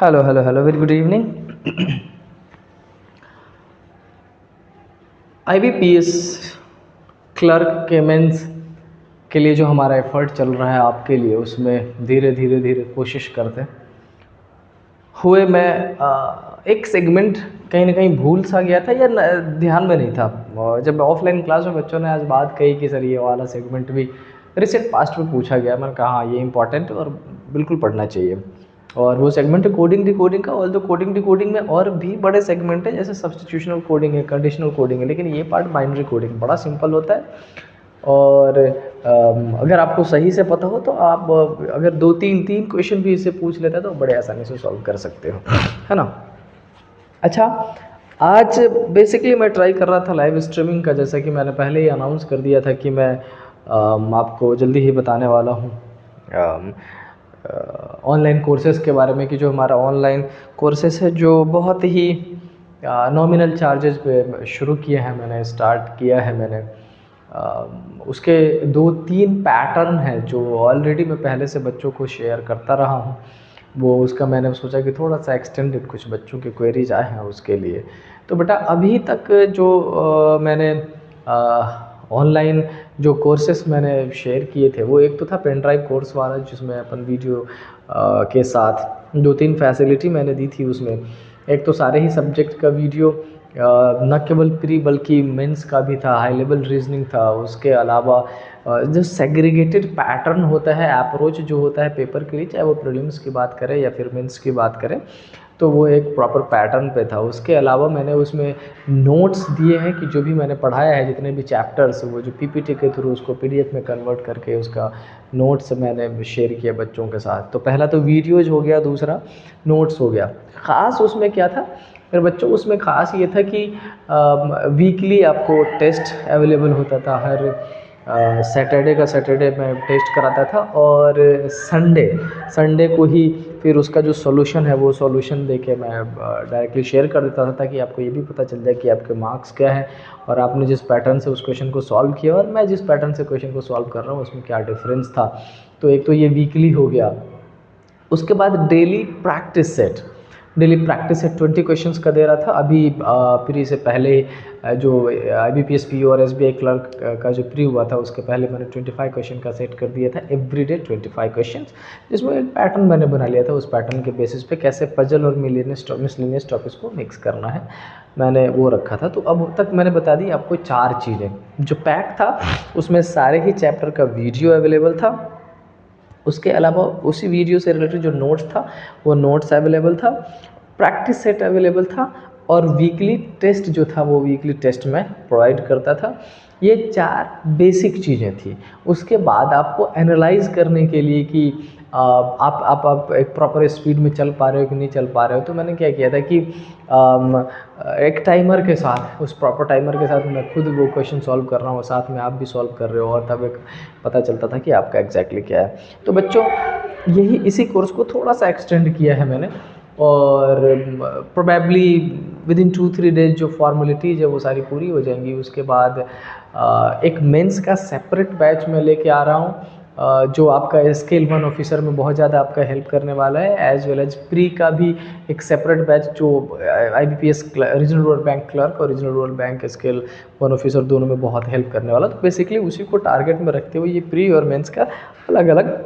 Hello hello hello, very good evening. IBPS clerk के mains के लिए जो हमारा एफर्ट चल रहा है आपके लिए, उसमें धीरे धीरे धीरे कोशिश करते हुए मैं एक सेगमेंट कहीं ना कहीं भूल सा गया था या ध्यान में नहीं था। जब ऑफलाइन क्लास में बच्चों ने आज बात कही कि सर ये वाला सेगमेंट भी रिसेंट पास्ट में पूछा गया, मैंने कहा हाँ ये इंपॉर्टेंट है और बिल्कुल पढ़ना चाहिए। और वो सेगमेंट है कोडिंग डिकोडिंग का। ऑल्दो कोडिंग डिकोडिंग में और भी बड़े सेगमेंट है, जैसे सब्स्टिट्यूशनल कोडिंग है, कंडीशनल कोडिंग है, लेकिन ये पार्ट बाइनरी कोडिंग बड़ा सिंपल होता है। और अगर आपको सही से पता हो तो आप अगर दो तीन क्वेश्चन भी इससे पूछ लेते हैं तो बड़े आसानी से सॉल्व कर सकते हो, है ना। अच्छा, आज बेसिकली मैं ट्राई कर रहा था लाइव स्ट्रीमिंग का, जैसा कि मैंने पहले ही अनाउंस कर दिया था कि मैं आपको जल्दी ही बताने वाला हूँ ऑनलाइन कोर्सेज़ के बारे में, कि जो हमारा ऑनलाइन कोर्सेज़ है जो बहुत ही नॉमिनल चार्जेस पे शुरू किए हैं, मैंने स्टार्ट किया है। मैंने उसके 2-3 पैटर्न हैं जो ऑलरेडी मैं पहले से बच्चों को शेयर करता रहा हूँ। वो उसका मैंने सोचा कि थोड़ा सा एक्सटेंडेड कुछ बच्चों के क्वेरीज आए हैं उसके लिए। तो बेटा अभी तक जो मैंने ऑनलाइन जो कोर्सेस मैंने शेयर किए थे, वो एक तो था पेन ड्राइव कोर्स वाला, जिसमें अपन वीडियो के साथ 2-3 फैसिलिटी मैंने दी थी उसमें। एक तो सारे ही सब्जेक्ट का वीडियो, न केवल प्री बल्कि मेंस का भी था, हाई लेवल रीजनिंग था। उसके अलावा जो सेग्रीगेटेड पैटर्न होता है, अप्रोच जो होता है पेपर के लिए, चाहे वो प्रीलिम्स की बात करें या फिर मेंस की बात करें, तो वो एक प्रॉपर पैटर्न पे था। उसके अलावा मैंने उसमें नोट्स दिए हैं कि जो भी मैंने पढ़ाया है, जितने भी चैप्टर्स, वो जो पीपीटी के थ्रू उसको पीडीएफ में कन्वर्ट करके उसका नोट्स मैंने शेयर किया बच्चों के साथ। तो पहला तो वीडियोज हो गया, दूसरा नोट्स हो गया। ख़ास उसमें क्या था मेरे बच्चों, उसमें ख़ास ये था कि वीकली आपको टेस्ट अवेलेबल होता था। हर सैटरडे का सैटरडे मैं टेस्ट कराता था, और संडे को ही फिर उसका जो सॉल्यूशन है वो सॉल्यूशन देके मैं डायरेक्टली शेयर कर देता था, ताकि आपको ये भी पता चल जाए कि आपके मार्क्स क्या है और आपने जिस पैटर्न से उस क्वेश्चन को सॉल्व किया और मैं जिस पैटर्न से क्वेश्चन को सॉल्व कर रहा हूँ उसमें क्या डिफरेंस था। तो एक तो ये वीकली हो गया। उसके बाद डेली प्रैक्टिस सेट 20 क्वेश्चंस का दे रहा था। अभी प्री से पहले जो IBPS PO और SBI क्लर्क का जो प्री हुआ था, उसके पहले मैंने 25 क्वेश्चन का सेट कर दिया था, एवरीडे 25 क्वेश्चंस, जिसमें एक पैटर्न मैंने बना लिया था। उस पैटर्न के बेसिस पे कैसे पजल और मिसलेनियस टॉपिक्स को मिक्स करना है, मैंने वो रखा था। तो अब तक मैंने बता दी आपको 4 चीज़ें। जो पैक था उसमें सारे ही चैप्टर का वीडियो अवेलेबल था। उसके अलावा उसी वीडियो से रिलेटेड जो नोट्स था वो नोट्स अवेलेबल था, प्रैक्टिस सेट अवेलेबल था, और वीकली टेस्ट जो था वो वीकली टेस्ट मैं प्रोवाइड करता था। ये 4 बेसिक चीज़ें थी। उसके बाद आपको एनालाइज करने के लिए कि आप एक प्रॉपर स्पीड में चल पा रहे हो कि नहीं चल पा रहे हो, तो मैंने क्या किया था कि एक टाइमर के साथ, उस प्रॉपर टाइमर के साथ मैं खुद वो क्वेश्चन सॉल्व कर रहा हूँ, साथ में आप भी सॉल्व कर रहे हो, और तब एक पता चलता था कि आपका एग्जैक्टली क्या है। तो बच्चों यही इसी कोर्स को थोड़ा सा एक्सटेंड किया है मैंने, और प्रोबेबली विद इन 2-3 डेज जो फॉर्मेलिटीज़ है वो सारी पूरी हो जाएंगी। उसके बाद एक मेंस का सेपरेट बैच मैं लेके आ रहा हूँ, जो आपका स्केल 1 ऑफिसर में बहुत ज़्यादा आपका हेल्प करने वाला है, एज वेल एज प्री का भी एक सेपरेट बैच जो IBPS regional rural bank clerk और regional rural bank scale 1 officer दोनों में बहुत हेल्प करने वाला। तो बेसिकली उसी को टारगेट में रखते हुए ये प्री और मेंस का अलग अलग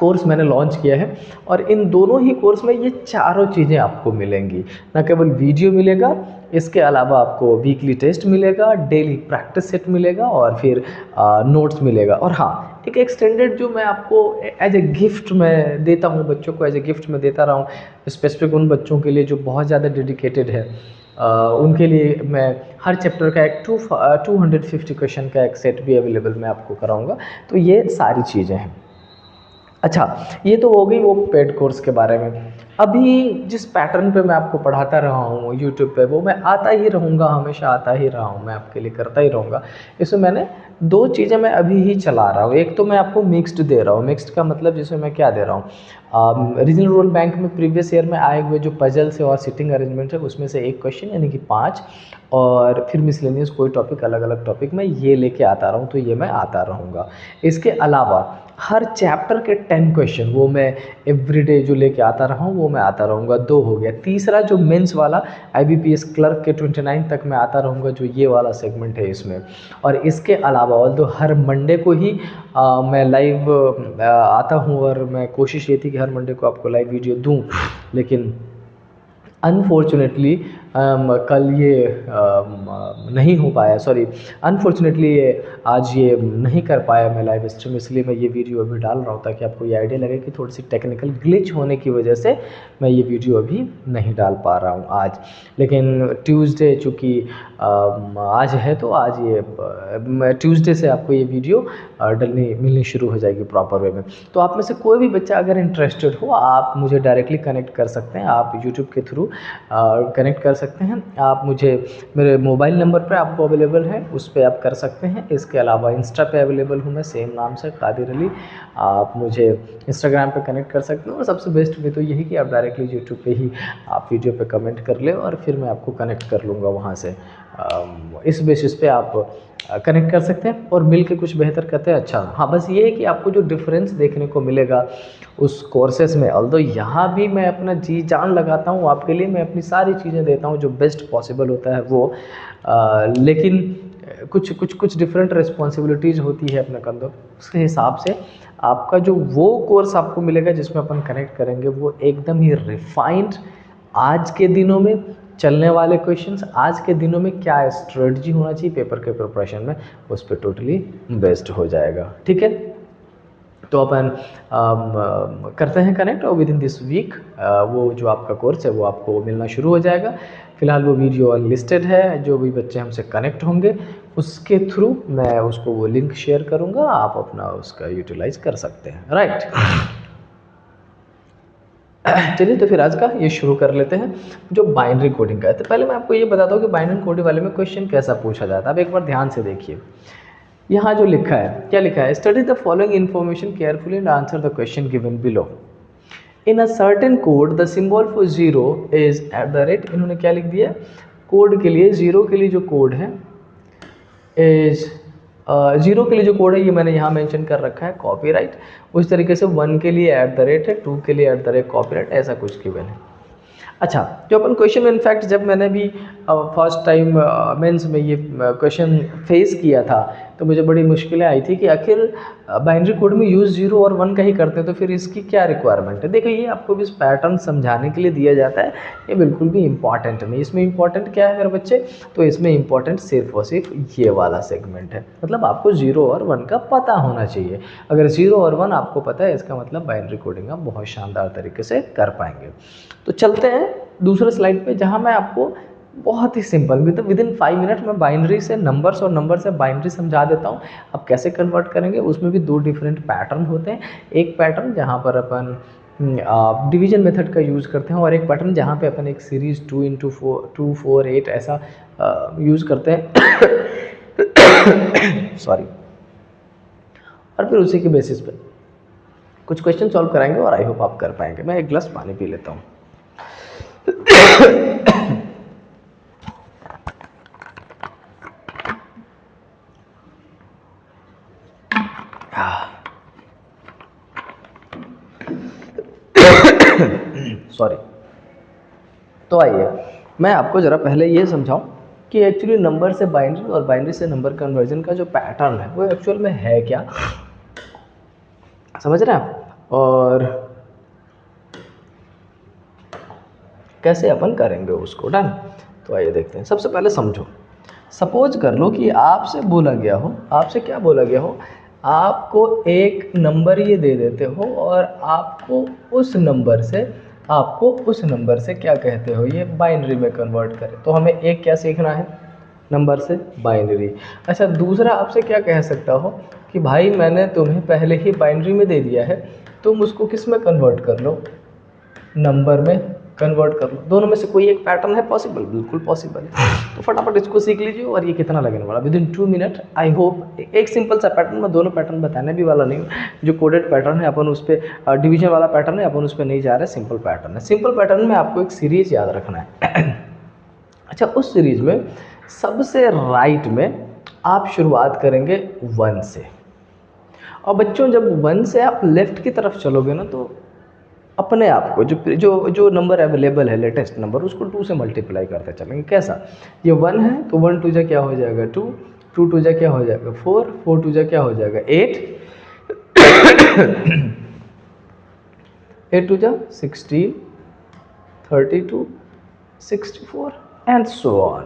कोर्स मैंने लॉन्च किया है। और इन दोनों ही कोर्स में ये चारों चीज़ें आपको मिलेंगी। न केवल वीडियो मिलेगा, इसके अलावा आपको वीकली टेस्ट मिलेगा, डेली प्रैक्टिस सेट मिलेगा, और फिर नोट्स मिलेगा। और हाँ, एक एक्सटेंडेड जो मैं आपको एज ए गिफ्ट मैं देता हूँ बच्चों को, एज ए गिफ्ट मैं देता रहा हूँ स्पेसिफिक उन बच्चों के लिए जो बहुत ज़्यादा डेडिकेटेड है। उनके लिए मैं हर चैप्टर का एक 250 क्वेश्चन का एक सेट भी अवेलेबल मैं आपको कराऊंगा। तो ये सारी चीज़ें हैं। अच्छा, ये तो हो गई वो पेड कोर्स के बारे में। अभी जिस पैटर्न पे मैं आपको पढ़ाता रहा हूँ यूट्यूब पे, वो मैं आता ही रहूँगा, हमेशा आता ही रहा हूँ, मैं आपके लिए करता ही रहूँगा। इसमें मैंने 2 चीज़ें मैं अभी ही चला रहा हूँ। एक तो मैं आपको मिक्स्ड दे रहा हूँ। मिक्स्ड का मतलब जिसमें मैं क्या दे रहा हूँ, रीजनल रूरल बैंक में प्रीवियस ईयर में आए हुए जो पजल्स है और सिटिंग अरेंजमेंट है, उसमें से एक क्वेश्चन यानी कि 5, और फिर मिसलेनियस कोई टॉपिक, अलग अलग टॉपिक में ये लेके आता रहा हूँ, तो ये मैं आता रहूँगा। इसके अलावा हर चैप्टर के 10 क्वेश्चन वो मैं एवरीडे जो लेके आता रहा हूँ वो मैं आता रहूँगा। 2 हो गया। तीसरा जो मेंस वाला IBPS क्लर्क के 29 तक मैं आता रहूँगा, जो ये वाला सेगमेंट है इसमें। और इसके अलावा ऑल्दो हर मंडे को ही मैं लाइव आता हूँ, और मैं कोशिश ये थी कि हर मंडे को आपको लाइव वीडियो दूँ, लेकिन अनफॉर्चुनेटली कल ये नहीं हो पाया, सॉरी अनफॉर्चुनेटली ये आज ये नहीं कर पाया मैं लाइव स्ट्रीम, इसलिए मैं ये वीडियो अभी डाल रहा हूँ ताकि आपको ये आइडिया लगे कि थोड़ी सी टेक्निकल ग्लिच होने की वजह से मैं ये वीडियो अभी नहीं डाल पा रहा हूँ आज। लेकिन ट्यूसडे चूँकि आज है तो आज ये ट्यूसडे से आपको ये वीडियो मिलनी शुरू हो जाएगी प्रॉपर वे में। तो आप में से कोई भी बच्चा अगर इंटरेस्टेड हो, आप मुझे डायरेक्टली कनेक्ट कर सकते हैं, आप यूट्यूब के थ्रू कनेक्ट कर सकते हैं। आप मुझे मेरे मोबाइल नंबर पे आपको अवेलेबल है, उस पर आप कर सकते हैं। इसके अलावा इंस्टा पे अवेलेबल हूँ मैं, सेम नाम से कादिर अली। आप मुझे इंस्टाग्राम पे कनेक्ट कर सकते हो, और सबसे बेस्ट वे तो यही कि आप डायरेक्टली यूट्यूब पे ही आप वीडियो पे कमेंट कर ले, और फिर मैं आपको कनेक्ट कर लूँगा वहाँ से। इस बेसिस पे आप कनेक्ट कर सकते हैं और मिल के कुछ बेहतर करते हैं। अच्छा हाँ, बस ये है कि आपको जो डिफरेंस देखने को मिलेगा उस कोर्सेज़ में, ऑल्दो यहाँ भी मैं अपना जी जान लगाता हूँ आपके लिए, मैं अपनी सारी चीज़ें देता हूँ जो बेस्ट पॉसिबल होता है वो, लेकिन कुछ डिफरेंट रिस्पॉन्सिबिलिटीज़ होती है अपने कंधों, उसके हिसाब से आपका जो वो कोर्स आपको मिलेगा जिसमें अपन कनेक्ट करेंगे वो एकदम ही रिफाइंड, आज के दिनों में चलने वाले क्वेश्चंस, आज के दिनों में क्या स्ट्रेटजी होना चाहिए पेपर के प्रिपरेशन में, उस पर टोटली बेस्ड हो जाएगा। ठीक है, तो अपन करते हैं कनेक्ट, और विद इन दिस वीक वो जो आपका कोर्स है वो आपको मिलना शुरू हो जाएगा। फिलहाल वो वीडियो अनलिस्टेड है, जो भी बच्चे हमसे कनेक्ट होंगे उसके थ्रू मैं उसको वो लिंक शेयर करूँगा, आप अपना उसका यूटिलाइज कर सकते हैं। राइट, चलिए तो फिर आज का ये शुरू कर लेते हैं जो बाइनरी कोडिंग का है। तो पहले मैं आपको ये बताता हूँ कि बाइनरी कोडिंग वाले में क्वेश्चन कैसा पूछा जाता है। अब एक बार ध्यान से देखिए, यहाँ जो लिखा है, क्या लिखा है, study the following information carefully and answer the question given below. In a certain code the symbol for zero is @ इन्होंने क्या लिख दिया, कोड के लिए, जीरो के लिए जो कोड है इज, जीरो के लिए जो कोड है ये मैंने यहाँ मेंशन कर रखा है कॉपीराइट। उस तरीके से 1 के लिए @ है, 2 के लिए @ कॉपीराइट, ऐसा कुछ गिवन है। अच्छा, जो अपन क्वेश्चन में, इनफैक्ट जब मैंने भी फर्स्ट टाइम मेंस में ये क्वेश्चन फेस किया था तो मुझे बड़ी मुश्किलें आई थी कि आखिर बाइनरी कोड में यूज़ 0 और 1 का ही करते हैं, तो फिर इसकी क्या रिक्वायरमेंट है। देखो, ये आपको भी इस पैटर्न समझाने के लिए दिया जाता है, ये बिल्कुल भी इम्पॉर्टेंट नहीं। इसमें इम्पॉर्टेंट क्या है मेरे बच्चे, तो इसमें इम्पॉर्टेंट सिर्फ और सिर्फ ये वाला सेगमेंट है। मतलब आपको 0 और 1 का पता होना चाहिए। अगर 0 और 1 आपको पता है, इसका मतलब बाइनरी कोडिंग आप बहुत शानदार तरीके से कर पाएंगे। तो चलते हैं दूसरे स्लाइड पे, जहाँ मैं आपको बहुत ही सिंपल विद इन 5 मिनट में बाइनरी से नंबर्स और नंबर से बाइनरी समझा देता हूँ। अब कैसे कन्वर्ट करेंगे, उसमें भी 2 डिफरेंट पैटर्न होते हैं। एक पैटर्न जहाँ पर अपन डिवीजन मेथड का यूज़ करते हैं, और एक पैटर्न जहाँ पे अपन एक सीरीज़ 2 × 4 2 4 8 ऐसा यूज़ करते हैं सॉरी, और फिर उसी के बेसिस पे कुछ क्वेश्चन सॉल्व कराएंगे, और आई होप आप कर पाएंगे। मैं एक गिलास पानी पी लेता हूँ। सॉरी। तो आइए मैं आपको ज़रा पहले ये समझाऊं कि एक्चुअली नंबर से बाइनरी और बाइनरी से नंबर कन्वर्जन का जो पैटर्न है वो एक्चुअल में है क्या, समझ रहे हैं आप, और कैसे अपन करेंगे उसको। डन, तो आइए देखते हैं। सबसे पहले समझो, सपोज कर लो कि आपसे बोला गया हो, आपसे क्या बोला गया हो, आपको एक नंबर ये दे देते हो, और आपको उस नंबर से क्या कहते हो, ये बाइनरी में कन्वर्ट करें। तो हमें एक क्या सीखना है, नंबर से बाइनरी। अच्छा, दूसरा आपसे क्या कह सकता हो कि भाई मैंने तुम्हें पहले ही बाइनरी में दे दिया है, तुम उसको किस में कन्वर्ट कर लो, नंबर में कन्वर्ट कर लो। दोनों में से कोई एक पैटर्न है पॉसिबल, बिल्कुल पॉसिबल है। तो फटाफट इसको सीख लीजिए, और ये कितना लगने वाला, with in 2 minute I hope. एक सिंपल सा पैटर्न, मैं दोनों पैटर्न बताने भी वाला नहीं हूँ। जो कोडेड पैटर्न है अपन उस पर, डिवीजन वाला पैटर्न है अपन उस पर नहीं जा रहे, सिंपल पैटर्न है। सिंपल पैटर्न में आपको एक सीरीज याद रखना है। अच्छा, उस सीरीज में सबसे राइट में आप शुरुआत करेंगे 1 से, और बच्चों जब 1 से आप लेफ़्ट की तरफ चलोगे ना तो अपने आप को जो जो जो नंबर अवेलेबल है लेटेस्ट नंबर उसको 2 से मल्टीप्लाई करते चलेंगे। कैसा, ये 1 है तो 1 टू जा क्या हो जाएगा 2, 2 टू जा क्या हो जाएगा 4, 4 टू जा क्या हो जाएगा 8, 8 टू जा 16, 32, 64 एंड सो ऑन।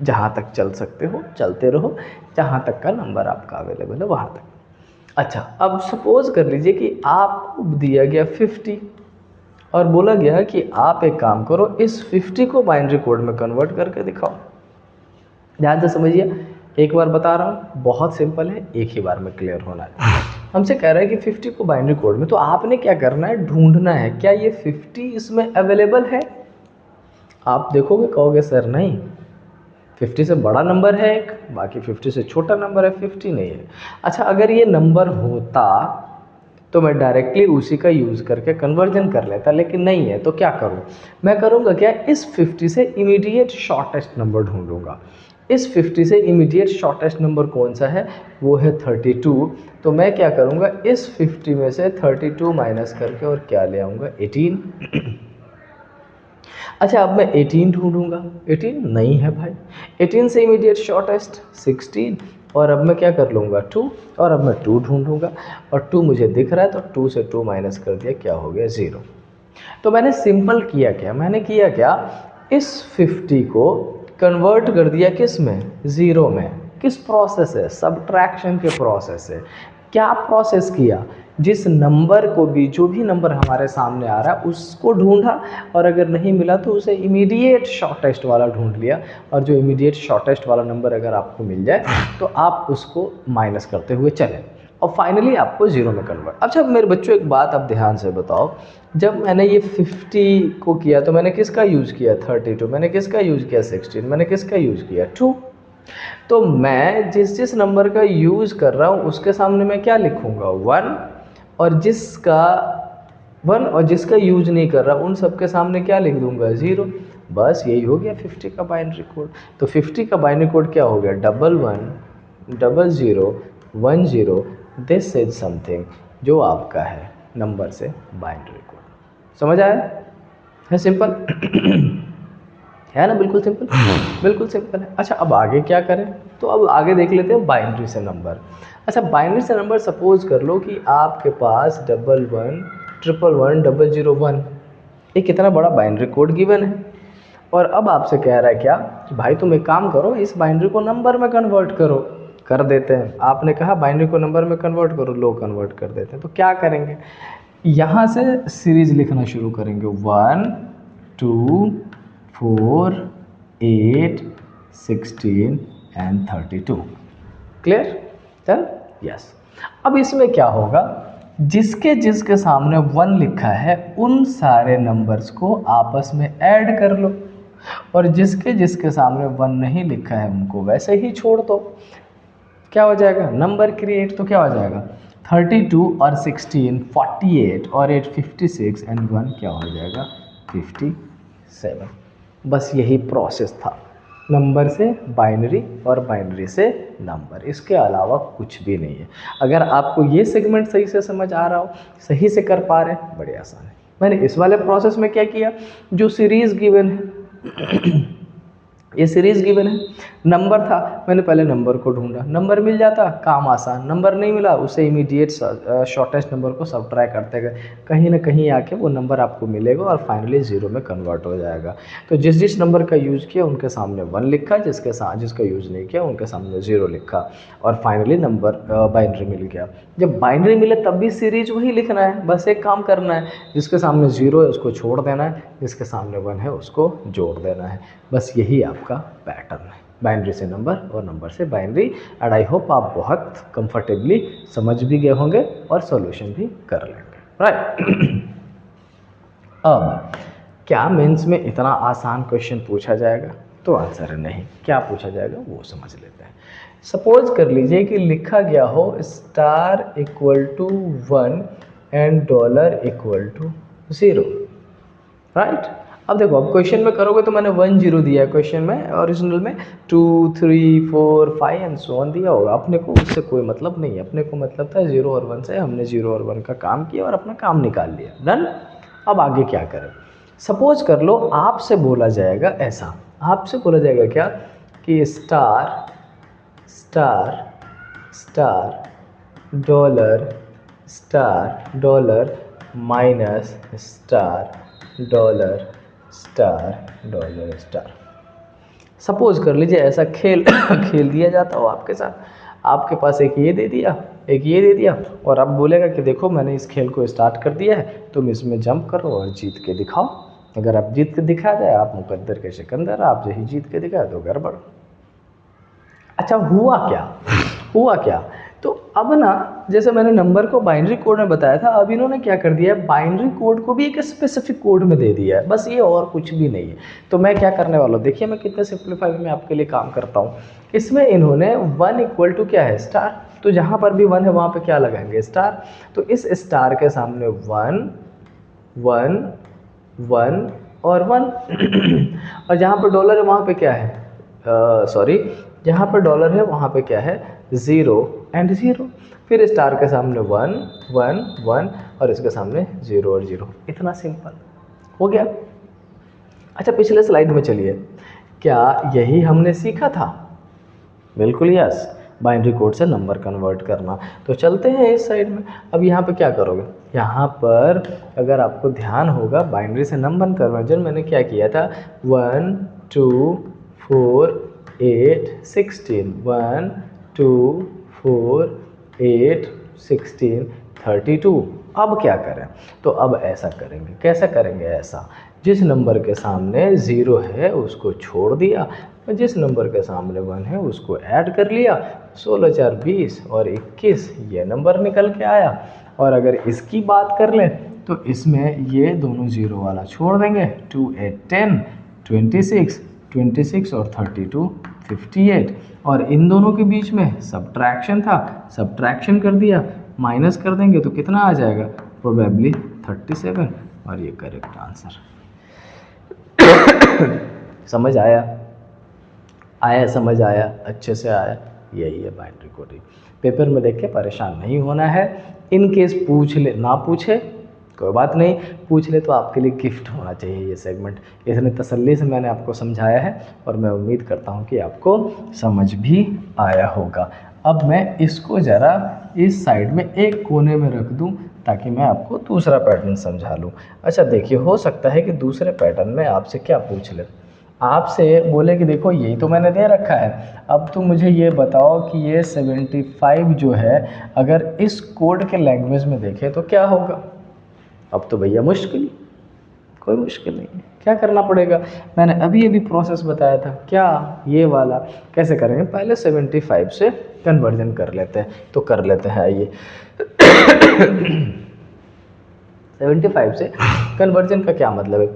जहाँ तक चल सकते हो चलते रहो, जहाँ तक का नंबर आपका अवेलेबल है वहाँ तक। अच्छा, अब सपोज कर लीजिए कि आपको दिया गया 50 और बोला गया कि आप एक काम करो, इस 50 को बाइनरी कोड में कन्वर्ट करके दिखाओ। ध्यान से समझिए, एक बार बता रहा हूँ, बहुत सिंपल है, एक ही बार में क्लियर होना है। हमसे कह रहा है कि 50 को बाइनरी कोड में, तो आपने क्या करना है, ढूंढना है क्या ये 50 इसमें अवेलेबल है। आप देखोगे, कहोगे सर नहीं, 50 से बड़ा नंबर है एक, बाकी 50 से छोटा नंबर है, 50 नहीं है। अच्छा, अगर ये नंबर होता तो मैं डायरेक्टली उसी का यूज़ करके कन्वर्जन कर लेता, लेकिन नहीं है, तो क्या करूँ, मैं करूँगा क्या, इस 50 से इमीडिएट शॉर्टेस्ट नंबर ढूंढूंगा। इस 50 से इमीडिएट शॉर्टेस्ट नंबर कौन सा है, वो है 32। तो मैं क्या करूँगा, इस 50 में से 32 माइनस करके और क्या ले आऊँगा 18। अच्छा, अब मैं 18 ढूंढूंगा, 18 नहीं है भाई, 18 से इमीडिएट शॉर्टेस्ट 16, और अब मैं क्या कर लूँगा 2, और अब मैं 2 ढूंढूंगा, और 2 मुझे दिख रहा है तो 2 से 2 माइनस कर दिया, क्या हो गया 0। तो मैंने सिंपल किया क्या, मैंने किया क्या, इस 50 को कन्वर्ट कर दिया किस में, 0 में। किस प्रोसेस है, सब्ट्रैक्शन के प्रोसेस से। क्या प्रोसेस किया, जिस नंबर को भी, जो भी नंबर हमारे सामने आ रहा है उसको ढूंढा, और अगर नहीं मिला तो उसे इमीडिएट शॉर्टेस्ट वाला ढूंढ लिया, और जो इमीडिएट शॉर्टेस्ट वाला नंबर अगर आपको मिल जाए तो आप उसको माइनस करते हुए चलें, और फाइनली आपको 0 में कन्वर्ट। अच्छा मेरे बच्चों, एक बात आप ध्यान से बताओ, जब मैंने ये 50 को किया तो मैंने किसका यूज़ किया 32, मैंने किसका यूज़ किया 16, मैंने किसका यूज़ किया 2। तो मैं जिस जिस नंबर का यूज़ कर रहा हूँ उसके सामने मैं क्या लिखूँगा 1, और जिसका यूज नहीं कर रहा उन सब के सामने क्या लिख दूंगा 0। बस यही हो गया 50 का बाइनरी कोड। तो 50 का बाइनरी कोड क्या हो गया, 110010। दिस इज समथिंग जो आपका है नंबर से बाइनरी कोड। समझ आया, है सिंपल है ना, बिल्कुल सिंपल, बिल्कुल सिंपल है। अच्छा, अब आगे क्या करें, तो अब आगे देख लेते हैं बाइनरी से नंबर। अच्छा, बाइनरी से नंबर सपोज कर लो कि आपके पास 11111001, ये कितना बड़ा बाइनरी कोड गिवन है, और अब आपसे कह रहा है क्या कि भाई तुम एक काम करो, इस बाइनरी को नंबर में कन्वर्ट करो। कर देते हैं, आपने कहा बाइनरी को नंबर में कन्वर्ट करो, लो कन्वर्ट कर देते हैं। तो क्या करेंगे, यहाँ से सीरीज लिखना शुरू करेंगे, 1 2 4 8 16 एंड 32। क्लियर, चल यस। अब इसमें क्या होगा, जिसके सामने 1 लिखा है उन सारे नंबर्स को आपस में ऐड कर लो, और जिसके सामने 1 नहीं लिखा है उनको वैसे ही छोड़ दो। क्या हो जाएगा, नंबर क्रिएट। तो क्या हो जाएगा 32 और 16 48 और 8 56 एंड 1 क्या हो जाएगा 57। बस यही प्रोसेस था, नंबर से बाइनरी और बाइनरी से नंबर, इसके अलावा कुछ भी नहीं है। अगर आपको ये सेगमेंट सही से समझ आ रहा हो, सही से कर पा रहे हैं, बड़े आसान है। मैंने इस वाले प्रोसेस में क्या किया, जो सीरीज़ गिवन है ये सीरीज़ गिवन है, नंबर था, मैंने पहले नंबर को ढूंढा, नंबर मिल जाता काम आसान, नंबर नहीं मिला उसे इमीडिएट शॉर्टेस्ट नंबर को सब्ट्रैक्ट करते गए, कहीं ना कहीं आके वो नंबर आपको मिलेगा और फाइनली 0 में कन्वर्ट हो जाएगा। तो जिस नंबर का यूज़ किया उनके सामने 1 लिखा, जिसका यूज़ नहीं किया उनके सामने 0 लिखा, और फाइनली नंबर बाइनरी मिल गया। जब बाइनरी मिले तब भी सीरीज वही लिखना है, बस एक काम करना है, जिसके सामने 0 है उसको छोड़ देना है, जिसके सामने 1 है उसको जोड़ देना है। बस यही आपका पैटर्न है, बाइनरी से नंबर और नंबर से बाइनरी। एंड आई होप आप बहुत कंफर्टेबली समझ भी गए होंगे और सॉल्यूशन भी कर लेंगे, राइट। अब क्या मेंस में इतना आसान क्वेश्चन पूछा जाएगा, तो आंसर है नहीं। क्या पूछा जाएगा वो समझ लेते हैं। सपोज कर लीजिए कि लिखा गया हो star equal to 1 and dollar equal to 0, right. अब देखो, अब क्वेश्चन में करोगे तो मैंने 1 0 दिया है क्वेश्चन में, ओरिजिनल में 2 3 4 5 एंड सो ऑन दिया होगा। अपने को उससे कोई मतलब नहीं है, अपने को मतलब था 0 और 1 से। हमने 0 और 1 का काम किया और अपना काम निकाल लिया, डन। अब आगे क्या करें? सपोज कर लो आपसे बोला जाएगा ऐसा, आपसे बोला जाएगा क्या कि star star star dollar minus star dollar star. Suppose कर लीजिए ऐसा खेल खेल दिया जाता हो आपके साथ, आपके पास एक ये दे दिया, एक ये दे दिया, और अब बोलेगा कि देखो मैंने इस खेल को स्टार्ट कर दिया है, तुम इसमें जंप करो और जीत के दिखाओ। अगर आप जीत के दिखा जाए, आप मुकद्दर के सिकंदर, आप यही जीत के दिखाए तो गड़बड़। अच्छा, हुआ क्या? तो अब ना, जैसे मैंने नंबर को बाइनरी कोड में बताया था, अब इन्होंने क्या कर दिया है, बाइनरी कोड को भी एक स्पेसिफिक कोड में दे दिया है, बस ये और कुछ भी नहीं है। तो मैं क्या करने वाला हूँ, देखिए मैं कितने सिंप्लीफाई में आपके लिए काम करता हूँ। इसमें इन्होंने 1 इक्वल टू क्या है, स्टार, तो जहाँ पर भी 1 है वहाँ पे क्या लगाएंगे, स्टार। तो इस स्टार के सामने 1 1 1 और 1 और जहाँ पर डॉलर है वहाँ पे क्या है, सॉरी, जहाँ पर डॉलर है वहाँ पे क्या है, 0 एंड 0। फिर स्टार के सामने 1 1 1 और इसके सामने 0 और 0। इतना सिंपल हो गया। अच्छा, पिछले स्लाइड में चलिए, क्या यही हमने सीखा था? बिल्कुल यस, बाइनरी कोड से नंबर कन्वर्ट करना। तो चलते हैं इस साइड में। अब यहाँ पे क्या करोगे, यहाँ पर अगर आपको ध्यान होगा, बाइनरी से नंबर कन्वर्जन मैंने क्या किया था, 1 2 4 8 16 1 2 4 8 16 32। अब क्या करें? तो अब ऐसा करेंगे, कैसा करेंगे? ऐसा, जिस नंबर के सामने 0 है उसको छोड़ दिया, और जिस नंबर के सामने 1 है उसको ऐड कर लिया। 16 4 20 और 21 ये नंबर निकल के आया। और अगर इसकी बात कर लें तो इसमें ये दोनों 0 वाला छोड़ देंगे, 2 8 10 26 और 32 58। और इन दोनों के बीच में सब्ट्रैक्शन था, सब्ट्रैक्शन कर दिया, माइनस कर देंगे तो कितना आ जाएगा, प्रोबेबली 37। और ये करेक्ट आंसर। समझ आया? समझ आया, अच्छे से आया। यही है बाइनरी कोडिंग। पेपर में देख के परेशान नहीं होना है। इन केस पूछ ले, ना पूछे कोई बात नहीं, पूछ ले तो आपके लिए गिफ्ट होना चाहिए ये सेगमेंट। इतने तसल्ली से मैंने आपको समझाया है और मैं उम्मीद करता हूँ कि आपको समझ भी आया होगा। अब मैं इसको ज़रा इस साइड में एक कोने में रख दूँ ताकि मैं आपको दूसरा पैटर्न समझा लूँ। अच्छा देखिए, हो सकता है कि दूसरे पैटर्न में आपसे क्या पूछ ले, आपसे बोले कि देखो यही तो मैंने दे रखा है, अब तुम मुझे ये बताओ कि ये 75 जो है अगर इस कोड के लैंग्वेज में देखें तो क्या होगा। अब तो भैया मुश्किल, कोई मुश्किल नहीं है। क्या करना पड़ेगा, मैंने अभी प्रोसेस बताया था, क्या ये वाला। कैसे करेंगे, पहले 75 से कन्वर्जन कर लेते हैं। तो कर लेते हैं, आइए 75 से कन्वर्जन का क्या मतलब है,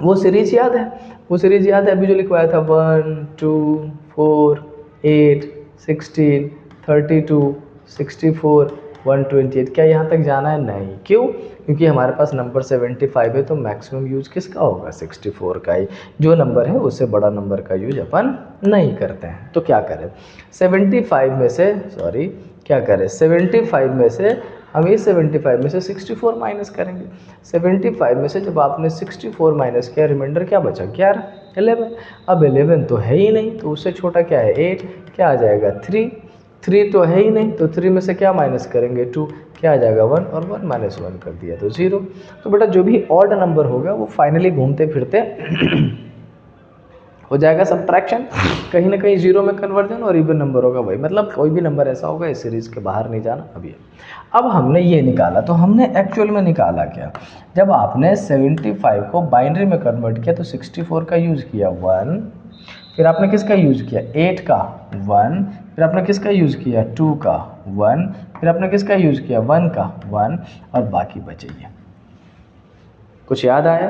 वो सीरीज याद है, अभी जो लिखवाया था, 1 2 4 8 16 32 64 128। क्या यहाँ तक जाना है? नहीं। क्यों? क्योंकि हमारे पास नंबर 75 है तो मैक्सिमम यूज किसका होगा, 64 का ही। जो नंबर है उससे बड़ा नंबर का यूज अपन नहीं करते हैं। तो क्या करें, 75 में से, सॉरी क्या करें, 75 में से हम इस 75 में से 64 माइनस करेंगे। 75 में से जब आपने 64 माइनस किया, रिमाइंडर क्या बचा, 11 11। अब 11 तो है ही नहीं, तो उससे छोटा क्या है, 8। क्या आ जाएगा, 3 तो है ही नहीं, तो 3 में से क्या माइनस करेंगे, 2। क्या आ जाएगा, 1 और 1 माइनस 1 कर दिया तो 0। तो बेटा जो भी ऑड नंबर होगा वो फाइनली घूमते फिरते हो जाएगा सब्ट्रैक्शन, कहीं ना कहीं 0 में कन्वर्जन, और इवन नंबर होगा वही, मतलब कोई भी नंबर ऐसा होगा इस सीरीज के बाहर नहीं जाना। अभी अब हमने ये निकाला, तो हमने एक्चुअल में निकाला क्या, जब आपने 75 को बाइनरी में कन्वर्ट किया तो 64 का यूज़ किया 1, फिर आपने किसका यूज़ किया, 8 का 1, फिर आपने किसका यूज़ किया, 2 का 1, फिर आपने किसका यूज़ किया, 1 का 1, और बाकी बचे ये। कुछ याद आया?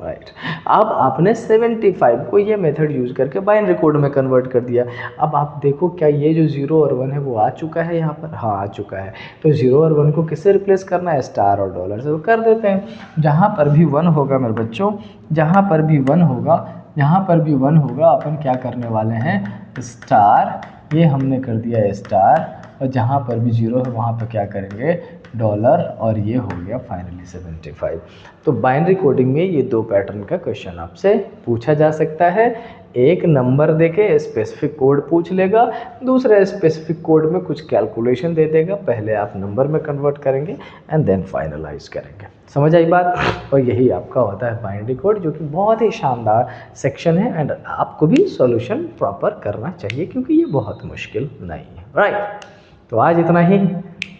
राइट। अब आपने 75 को ये मेथड यूज़ करके बाइनरी कोड में कन्वर्ट कर दिया। अब आप देखो क्या ये जो 0 और 1 है वो आ चुका है यहाँ पर? हाँ आ चुका है। तो 0 और 1 को किससे रिप्लेस करना है? स्टार और डॉलर से। तो कर देते हैं। जहाँ पर भी 1 होगा मेरे बच्चों, जहाँ पर भी 1 होगा, जहाँ पर भी 1 होगा अपन क्या करने वाले हैं? स्टार, ये हमने कर दिया है स्टार, और जहाँ पर भी 0 है वहाँ पर क्या करेंगे? डॉलर, और ये हो गया फाइनली 75। तो बाइनरी कोडिंग में ये दो पैटर्न का क्वेश्चन आपसे पूछा जा सकता है। एक नंबर देके स्पेसिफिक कोड पूछ लेगा, दूसरा स्पेसिफिक कोड में कुछ कैलकुलेशन दे देगा, पहले आप नंबर में कन्वर्ट करेंगे एंड देन फाइनलाइज करेंगे। समझ आई बात? और यही आपका होता है बाइनरी कोड, जो कि बहुत ही शानदार सेक्शन है एंड आपको भी सॉल्यूशन प्रॉपर करना चाहिए क्योंकि ये बहुत मुश्किल नहीं है। राइट, तो आज इतना ही,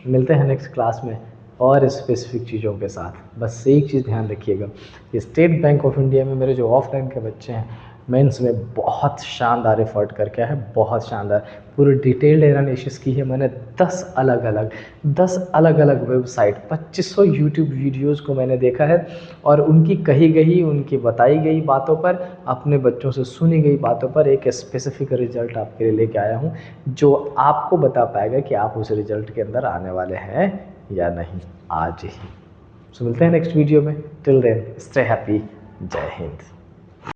मिलते हैं नेक्स्ट क्लास में और स्पेसिफिक चीज़ों के साथ। बस एक चीज़ ध्यान रखिएगा कि स्टेट बैंक ऑफ इंडिया में मेरे जो ऑफलाइन के बच्चे हैं, मेंस में बहुत शानदार एफर्ट करके है, बहुत शानदार पूरी डिटेल्ड एनालिसिस की है मैंने। 10 अलग अलग वेबसाइट, 2500 यूट्यूब वीडियोस को मैंने देखा है और उनकी कही गई, उनकी बताई गई बातों पर, अपने बच्चों से सुनी गई बातों पर एक स्पेसिफिक रिजल्ट आपके लिए लेके आया हूँ, जो आपको बता पाएगा कि आप उस रिजल्ट के अंदर आने वाले हैं या नहीं आज ही। सो मिलते हैं नेक्स्ट वीडियो में। Till then stay happy. जय हिंद।